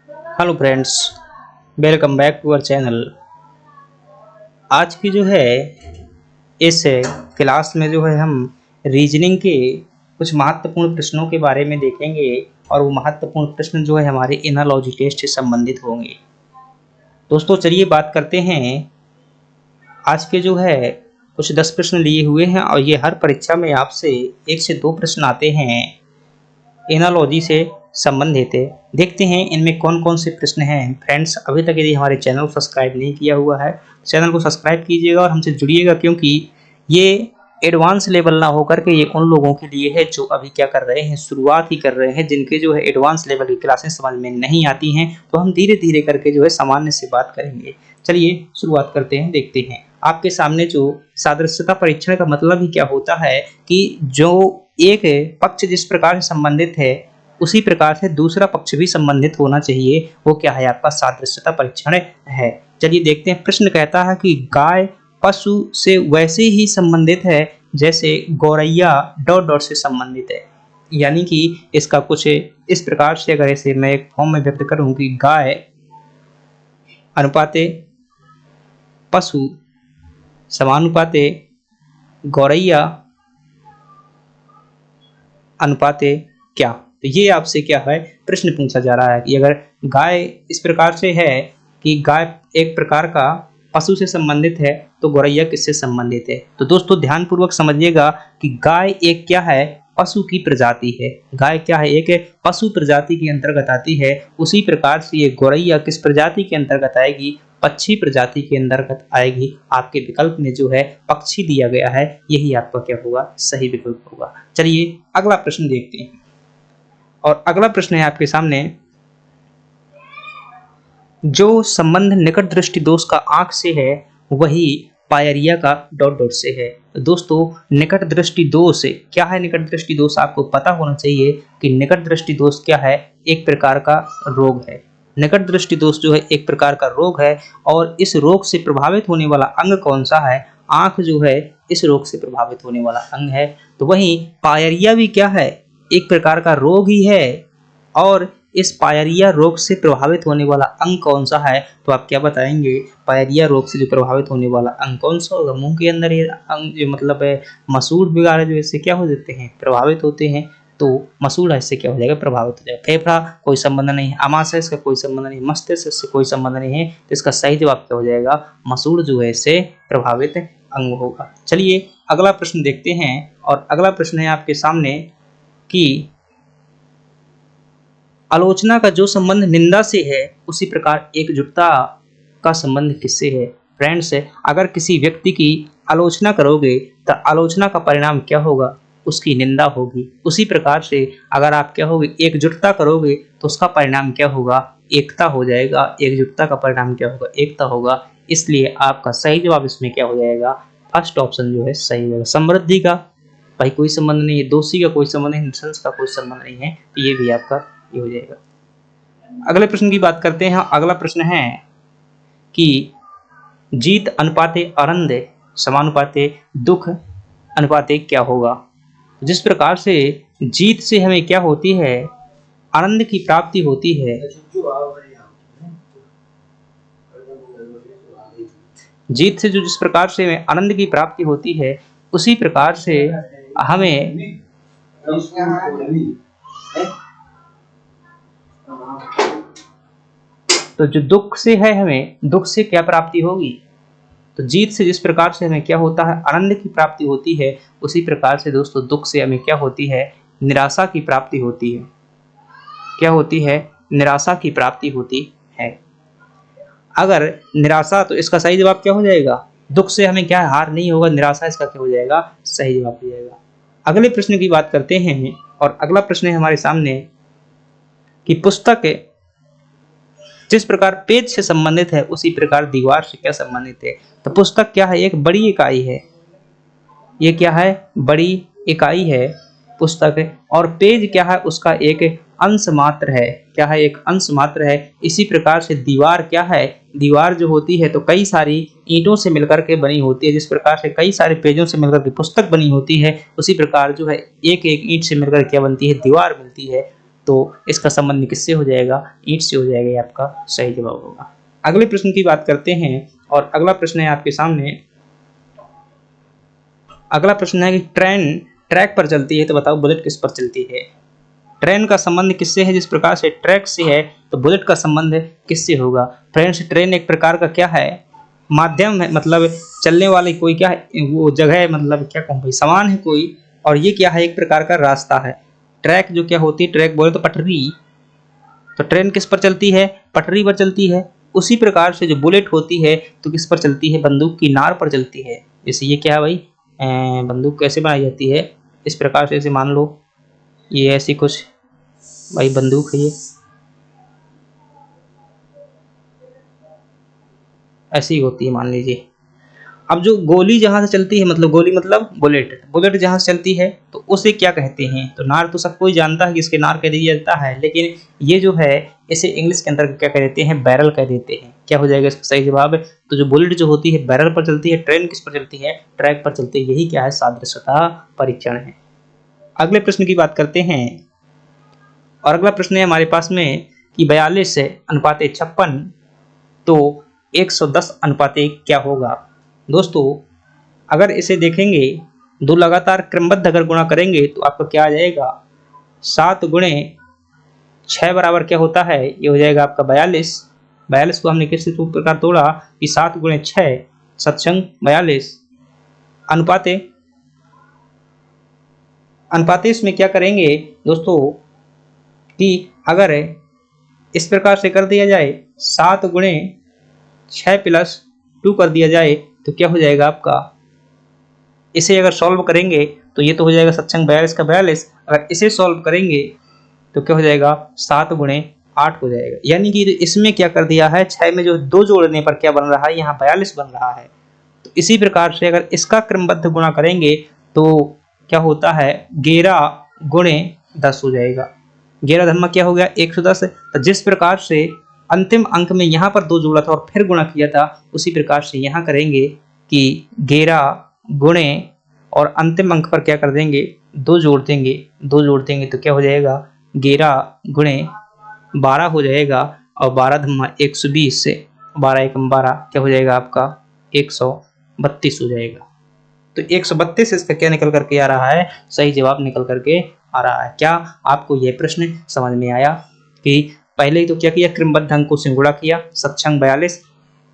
Hello friends, welcome back to our channel. आज की जो है इस क्लास में जो है हम रीजनिंग के कुछ महत्वपूर्ण प्रश्नों के बारे में देखेंगे और वो महत्वपूर्ण प्रश्न जो है हमारे एनालॉजी टेस्ट से संबंधित होंगे। दोस्तों चलिए बात करते हैं। आज के जो है कुछ 10 प्रश्न लिए हुए हैं और ये हर परीक्षा में आपसे 1 से 2 प्रश्न आते हैं एनालॉजी से संबंधित है। देखते हैं इनमें कौन कौन से प्रश्न हैं। फ्रेंड्स, अभी तक यदि हमारे चैनल को सब्सक्राइब नहीं किया हुआ है, चैनल को सब्सक्राइब कीजिएगा और हमसे जुड़िएगा, क्योंकि ये एडवांस लेवल ना होकर के ये उन लोगों के लिए है जो अभी क्या कर रहे हैं, शुरुआत ही कर रहे हैं, जिनके जो है एडवांस लेवल की क्लासेस समझ में नहीं आती हैं। तो हम धीरे धीरे करके जो है सामान्य से बात करेंगे। चलिए शुरुआत करते हैं। देखते हैं आपके सामने जो सादृश्यता परीक्षण का मतलब ही क्या होता है कि जो एक पक्ष जिस प्रकार से संबंधित है उसी प्रकार से दूसरा पक्ष भी संबंधित होना चाहिए। वो क्या है? आपका सादृश्यता परीक्षण है। चलिए देखते हैं। प्रश्न कहता है कि गाय पशु से वैसे ही संबंधित है जैसे गौरैया डॉट डॉट से संबंधित है। यानी कि इसका कुछ इस प्रकार से अगर इसे मैं एक फॉर्म में व्यक्त करूं कि गाय अनुपाते पशु समानुपाते गौरैया अनुपाते क्या, तो ये आपसे क्या है प्रश्न पूछा जा रहा है कि अगर गाय इस प्रकार से है कि गाय एक प्रकार का पशु से संबंधित है तो गौरैया किससे संबंधित है। तो दोस्तों ध्यान पूर्वक समझिएगा कि गाय एक क्या है, पशु की प्रजाति है। गाय क्या है, एक पशु प्रजाति के अंतर्गत आती है। उसी प्रकार से ये गौरैया किस प्रजाति के अंतर्गत आएगी? पक्षी प्रजाति के अंतर्गत आएगी। आपके विकल्प में जो है पक्षी दिया गया है, यही आपका क्या होगा? सही विकल्प होगा। चलिए अगला प्रश्न देखते हैं। और अगला प्रश्न है आपके सामने, जो संबंध निकट दृष्टि दोष का आंख से है वही पायरिया का डॉट डॉट से है। तो दोस्तों निकट दृष्टि दोष क्या है? निकट दृष्टि दोष आपको पता होना चाहिए कि निकट दृष्टि दोष क्या है? एक प्रकार का रोग है। निकट दृष्टि दोष जो है एक प्रकार का रोग है और इस रोग से प्रभावित होने वाला अंग कौन सा है? आंख जो है इस रोग से प्रभावित होने वाला अंग है। तो वहीं पायरिया भी क्या है? एक प्रकार का रोग ही है। और इस पायरिया रोग से प्रभावित होने वाला अंग कौन सा है? तो आप क्या बताएंगे? पायरिया रोग से जो प्रभावित होने वाला अंग कौन सा होगा? मुंह के अंदर ये अंग जो मतलब है मसूड़ वगैरह जो इससे क्या हो जाते हैं? प्रभावित होते हैं। तो मसूड़ इससे क्या हो जाएगा? प्रभावित हो जाएगा। फेफड़ा कोई संबंध नहीं है, आमाशय इसका कोई संबंध नहीं, मस्तिष्क इससे कोई संबंध नहीं है। तो इसका सही जवाब क्या हो जाएगा? मसूड़ जो है इससे प्रभावित अंग होगा। चलिए अगला प्रश्न देखते हैं। और अगला प्रश्न है आपके सामने कि आलोचना का जो संबंध निंदा से है उसी प्रकार एकजुटता का संबंध किससे है? फ्रेंड्स, अगर किसी व्यक्ति की आलोचना करोगे तो आलोचना का परिणाम क्या होगा? उसकी निंदा होगी। उसी प्रकार से अगर आप क्या होगे? एकजुटता करोगे तो उसका परिणाम क्या होगा? एकता हो जाएगा। एकजुटता का परिणाम क्या होगा? एकता होगा। इसलिए आपका सही जवाब इसमें क्या हो जाएगा? फर्स्ट ऑप्शन जो है सही होगा। समृद्धि का भाई कोई संबंध नहीं है, दोषी का कोई संबंध नहीं, निशंस का कोई संबंध नहीं है, तो ये भी आपका ये हो जाएगा। अगले प्रश्न की बात करते हैं। अगला प्रश्न है कि जीत अनुपाते आनंद समानुपाते दुख अनुपाते क्या होगा? जिस प्रकार से जीत से हमें क्या होती है? आनंद की प्राप्ति होती है। जीत से जो जिस प्रकार से हमें आनंद की प्राप्ति होती है उसी प्रकार से हमें तो जो दुख से है, हमें दुख से क्या प्राप्ति होगी? तो जीत से जिस प्रकार से हमें क्या होता है? आनंद की प्राप्ति होती है, उसी प्रकार से दोस्तों दुख से हमें क्या होती है? निराशा की प्राप्ति होती है। क्या होती है? निराशा की प्राप्ति होती है। अगर निराशा, तो इसका सही जवाब क्या हो जाएगा? दुख से हमें क्या हार नहीं होगा, निराशा इसका क्या हो जाएगा? सही जवाब हो जाएगा। अगले प्रश्न की बात करते हैं। और अगला प्रश्न है हमारे सामने कि पुस्तक जिस प्रकार पेज से संबंधित है उसी प्रकार दीवार से क्या संबंधित है? तो पुस्तक क्या है? एक बड़ी इकाई है। ये क्या है? बड़ी इकाई है पुस्तक है। और पेज क्या है? उसका एक अंश मात्र है। क्या है? एक अंश मात्र है। इसी प्रकार से दीवार क्या है? दीवार जो होती है तो कई सारी ईंटों से मिलकर के बनी होती है। जिस प्रकार से कई सारे पेजों से मिलकर के पुस्तक बनी होती है, उसी प्रकार जो है एक एक ईंट से मिलकर क्या बनती है? दीवार मिलती है। तो इसका संबंध किससे हो जाएगा? ईंट से हो जाएगा। ये आपका सही जवाब होगा। अगले प्रश्न की बात करते हैं और अगला प्रश्न है आपके सामने। अगला प्रश्न है कि ट्रेन ट्रैक पर चलती है तो बताओ बुलेट किस पर चलती है? ट्रेन का संबंध किससे है? जिस प्रकार से ट्रैक से है तो बुलेट का संबंध किससे होगा? फ्रेंड्स, ट्रेन एक प्रकार का क्या है? माध्यम है, मतलब चलने वाली कोई क्या है, वो जगह है, मतलब क्या कहूँ भाई, सामान है कोई। और ये क्या है? एक प्रकार का रास्ता है। ट्रैक जो क्या होती है? ट्रैक बोले तो पटरी। तो ट्रेन किस पर चलती है? पटरी पर चलती है। उसी प्रकार से जो बुलेट होती है तो किस पर चलती है? बंदूक की नार पर चलती है। जैसे ये क्या है भाई, बंदूक कैसे बनाई जाती है? इस प्रकार से, ऐसे मान लो ये ऐसी कुछ भाई बंदूक है, ये ऐसी होती है मान लीजिए। अब जो गोली जहां से चलती है, मतलब गोली मतलब बुलेट, बुलेट जहां से चलती है तो उसे क्या कहते हैं? तो नार तो सब कोई जानता है कि इसके नार कह दिया जाता है, लेकिन ये जो है इसे इंग्लिश के अंदर क्या कह देते हैं? बैरल कह देते हैं। क्या हो जाएगा इसका सही जवाब? तो जो बुलेट जो होती है बैरल पर चलती है, ट्रेन किस पर चलती है? ट्रैक पर चलती है। यही क्या है? सादृश्यता परीक्षण है। अगले प्रश्न की बात करते हैं और अगला प्रश्न है हमारे पास में कि 42:56 तो 110:1 क्या होगा? दोस्तों, अगर इसे देखेंगे, दो लगातार क्रमबद्ध अगर गुणा करेंगे तो आपका क्या आ जाएगा? 7 गुणे 6 बराबर क्या होता है? ये हो जाएगा आपका 42। 42 को हमने किस प्रकार तोड़ा कि 7 गुणे 6 सत्संग 42। अनुपाते अनुपाते इसमें क्या करेंगे दोस्तों कि अगर इस प्रकार से कर दिया जाए, 7 गुणे 6 प्लस 2 कर दिया जाए तो क्या हो जाएगा आपका? इसे अगर सॉल्व करेंगे तो ये तो हो जाएगा सत्संग 42 का 42। अगर इसे सॉल्व करेंगे तो क्या हो जाएगा? 7 गुणे 8 हो जाएगा। यानी कि इसमें क्या कर दिया है? 6 में जो 2 जोड़ने पर क्या बन रहा है? यहाँ 42 बन रहा है। तो इसी प्रकार से अगर इसका क्रमबद्ध गुणा करेंगे तो क्या होता है? 11 गुणे 10 हो जाएगा। 11 धर्म क्या हो गया? 110। तो जिस प्रकार से अंतिम अंक में यहाँ पर 2 जोड़ा था और फिर गुणा किया था, उसी प्रकार से यहाँ करेंगे कि 11 गुणे और अंतिम अंक पर क्या कर देंगे? 2 जोड़ देंगे। 2 जोड़ देंगे तो क्या हो जाएगा? 11 गुणे 12 हो जाएगा और 12 धम्मा 120 से 12 एकम 12 क्या हो जाएगा आपका? 132 हो जाएगा। तो 132 इसका क्या निकल करके आ रहा है? सही जवाब निकल करके आ रहा है। क्या आपको यह प्रश्न समझ में आया कि पहले ही तो क्या किया? क्रमबद्ध अंकों से गुणा किया, सत्संग 42।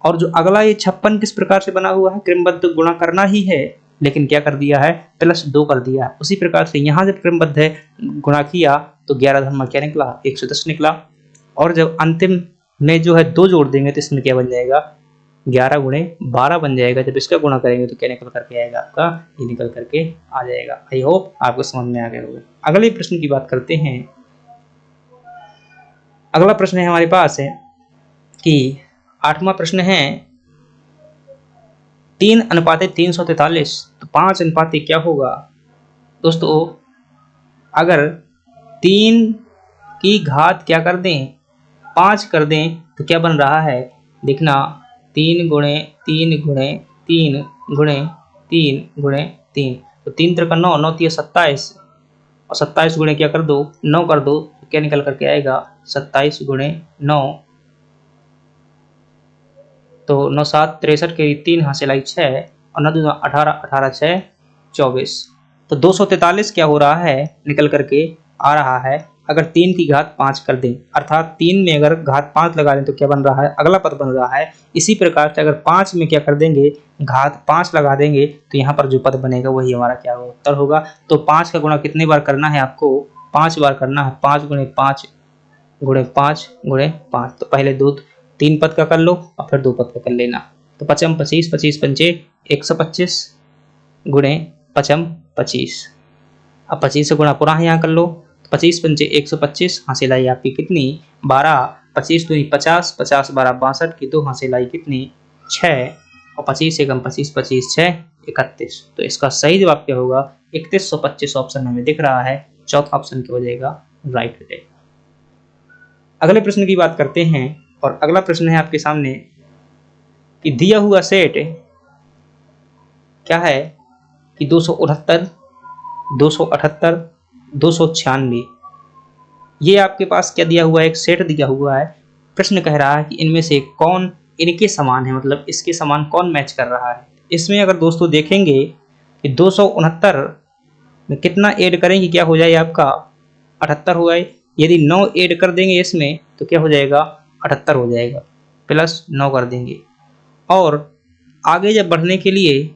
और जो अगला ये 56 किस प्रकार से बना हुआ है? क्रमबद्ध गुणा करना ही है, लेकिन क्या कर दिया है? +2 कर दिया। उसी प्रकार से यहाँ जब क्रमबद्ध है गुणा किया तो 11 धर्मा क्या निकला? 110 निकला। और जब अंतिम में जो है 2 जोड़ देंगे तो इसमें क्या बन जाएगा? 11 गुणे 12 बन जाएगा। जब इसका गुणा करेंगे तो क्या निकल करके आएगा आपका? ये निकल करके आ जाएगा। आई होप आपको समझ में आ गया होगा। अगले प्रश्न की बात करते हैं। अगला प्रश्न है हमारे पास है कि 8वां प्रश्न है 3:343 तो 5 क्या होगा? दोस्तों, अगर 3 की घात क्या कर दें? 5 कर दें तो क्या बन रहा है? देखना, 3 गुणे 3 गुणे 3 गुणे 3 गुणे 3 तो 3 3 9, 9 3 27 और 27 गुणे क्या कर दो? 9 कर दो तो क्या निकल करके आएगा? 27 गुणे 9 तो 9 7 63 के 3 हासिल आई 6 और 9 दूना 18, 18 6 24 तो 243 क्या हो रहा है? निकल करके आ रहा है। अगर 3 की घात 5 कर दें, अर्थात 3 में अगर घात 5 लगा दें तो क्या बन रहा है? अगला पद बन रहा है। इसी प्रकार से अगर 5 में क्या कर देंगे? घात 5 लगा देंगे तो यहाँ पर जो पद बनेगा वही हमारा क्या होगा? उत्तर होगा। तो 5 का गुणा कितने बार करना है आपको? 5 बार करना है। 5 गुणे 5 गुणे 5 गुणे 5 तो पहले 3 पद का कर लो और फिर 2 पद का कर लेना। तो 5 25 25 पंचे 125 गुणे 5 25। अब 25 से गुणा पूरा यहाँ कर लो। 25 पंचे 125 हासिल आई आपकी कितनी? 12। 25 दूनी 50, 50 12 62 की 2 हासिल आई कितनी? 6 और 25 एकम 25 25 6 31। तो इसका सही जवाब क्या होगा? 3125 ऑप्शन हमें दिख रहा है। चौथा ऑप्शन क्या हो जाएगा? राइट हो जाएगा। अगले प्रश्न की बात करते हैं और अगला प्रश्न है आपके सामने कि दिया हुआ सेट क्या है कि 269, 278, 296 ये आपके पास क्या दिया हुआ है, एक सेट दिया हुआ है। प्रश्न कह रहा है कि इनमें से कौन इनके समान है, मतलब इसके समान कौन मैच कर रहा है। इसमें अगर दोस्तों देखेंगे कि 269 में कितना ऐड करेंगे, क्या हो जाएगा आपका 78 हो जाए। यदि 9 ऐड कर देंगे इसमें तो क्या हो जाएगा 78 हो जाएगा, प्लस 9 कर देंगे। और आगे जब बढ़ने के लिए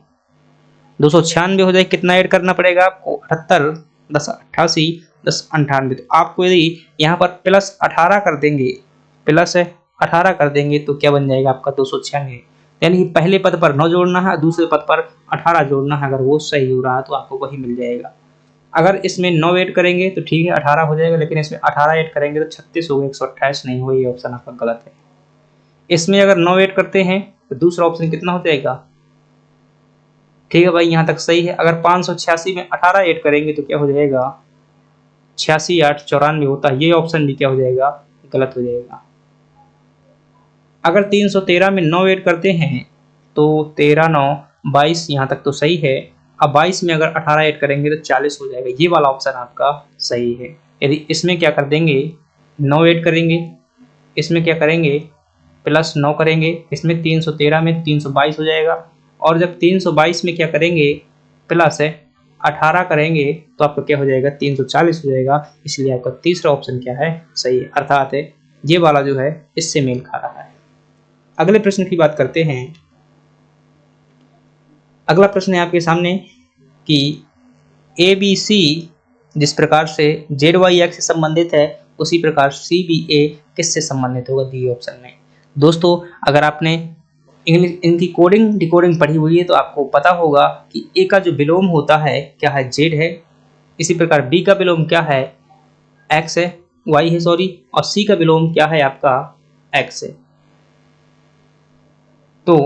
296 हो जाए, कितना ऐड करना पड़ेगा आपको 78, 10 88, 10 98। तो आपको यदि यहाँ पर प्लस 18 कर देंगे, प्लस 18 कर देंगे तो क्या बन जाएगा आपका 296। यानी कि पहले पद पर 9 जोड़ना है, दूसरे पद पर 18 जोड़ना है। अगर वो सही हो रहा है तो आपको वही मिल जाएगा। अगर इसमें 9 ऐड करेंगे तो ठीक है 18 हो जाएगा, लेकिन इसमें 18 ऐड करेंगे तो 36 होगा, 128 नहीं होगा। ये ऑप्शन आपका गलत है। इसमें अगर 9 ऐड करते हैं तो दूसरा ऑप्शन कितना हो जाएगा, ठीक है भाई यहाँ तक सही है। अगर 586 में 18 ऐड करेंगे तो क्या हो जाएगा 86 8 94 होता है। ये ऑप्शन भी क्या हो जाएगा गलत हो जाएगा। अगर 313 में 9 ऐड करते हैं तो 13 9 22, यहाँ तक तो सही है। अब 22 में अगर 18 ऐड करेंगे तो 40 हो जाएगा। ये वाला ऑप्शन आपका सही है। यदि इसमें क्या कर देंगे 9 ऐड करेंगे, इसमें क्या करेंगे प्लस 9 करेंगे, इसमें 313 में 322 हो जाएगा। और जब 322 में क्या करेंगे प्लस 18 करेंगे तो आपका क्या हो जाएगा 340 हो जाएगा। इसलिए आपका तीसरा ऑप्शन क्या है सही है, अर्थात ये वाला जो है इससे मेल खा रहा है। अगले प्रश्न की बात करते हैं। अगला प्रश्न है आपके सामने कि ABC जिस प्रकार से ZY से संबंधित है उसी प्रकार CBA किससे संबंधित होगा, दिए ऑप्शन में। दोस्तों अगर आपने इंग्लिश इनकी कोडिंग डिकोडिंग पढ़ी हुई है तो आपको पता होगा कि A का जो विलोम होता है क्या है Z है, इसी प्रकार B का विलोम क्या है X है, Y है सॉरी, और C का विलोम क्या है आपका X है। तो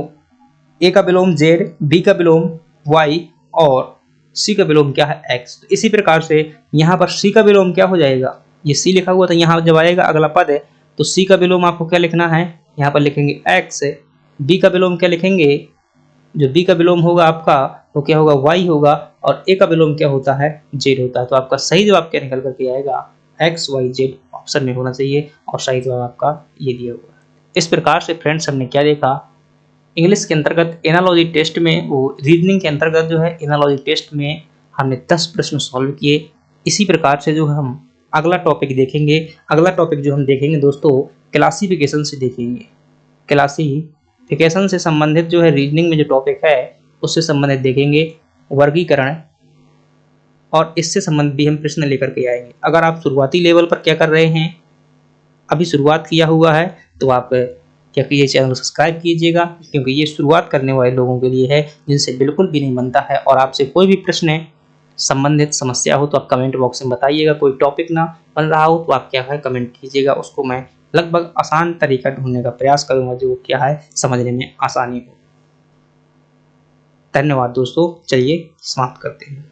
A का विलोम Z, B का विलोम Y और C का विलोम क्या है X। तो इसी प्रकार से यहाँ पर C का विलोम क्या हो जाएगा, ये C लिखा हुआ था, यहाँ जब आएगा अगला पद है तो C का विलोम आपको क्या लिखना है, यहाँ पर लिखेंगे X। B का विलोम क्या लिखेंगे, जो B का विलोम होगा आपका वो क्या होगा Y होगा, और A का विलोम क्या होता है Z होता है। तो आपका सही जवाब क्या निकल करके आएगा XYZ ऑप्शन में होना चाहिए, और सही जवाब आपका ये दिया हुआ है। इस प्रकार से फ्रेंड्स हमने क्या देखा, इंग्लिश के अंतर्गत एनालॉजी टेस्ट में, वो रीजनिंग के अंतर्गत जो है एनालॉजी टेस्ट में हमने 10 प्रश्न सॉल्व किए। इसी प्रकार से जो हम अगला टॉपिक देखेंगे, अगला टॉपिक जो हम देखेंगे दोस्तों क्लासिफिकेशन से देखेंगे। क्लासिफिकेशन से संबंधित जो है रीजनिंग में जो टॉपिक है उससे संबंधित देखेंगे, वर्गीकरण, और इससे संबंधित भी हम प्रश्न लेकर के आएंगे। अगर आप शुरुआती लेवल पर क्या कर रहे हैं, अभी शुरुआत किया हुआ है, तो आप क्या कीजिए चैनल को सब्सक्राइब कीजिएगा, क्योंकि ये शुरुआत करने वाले लोगों के लिए है जिनसे बिल्कुल भी नहीं बनता है। और आपसे कोई भी प्रश्न संबंधित समस्या हो तो आप कमेंट बॉक्स में बताइएगा। कोई टॉपिक ना बन रहा हो तो आप क्या है कमेंट कीजिएगा, उसको मैं लगभग आसान तरीका ढूंढने का प्रयास करूंगा जो क्या है समझने में आसानी हो। धन्यवाद दोस्तों, चलिए समाप्त करते हैं।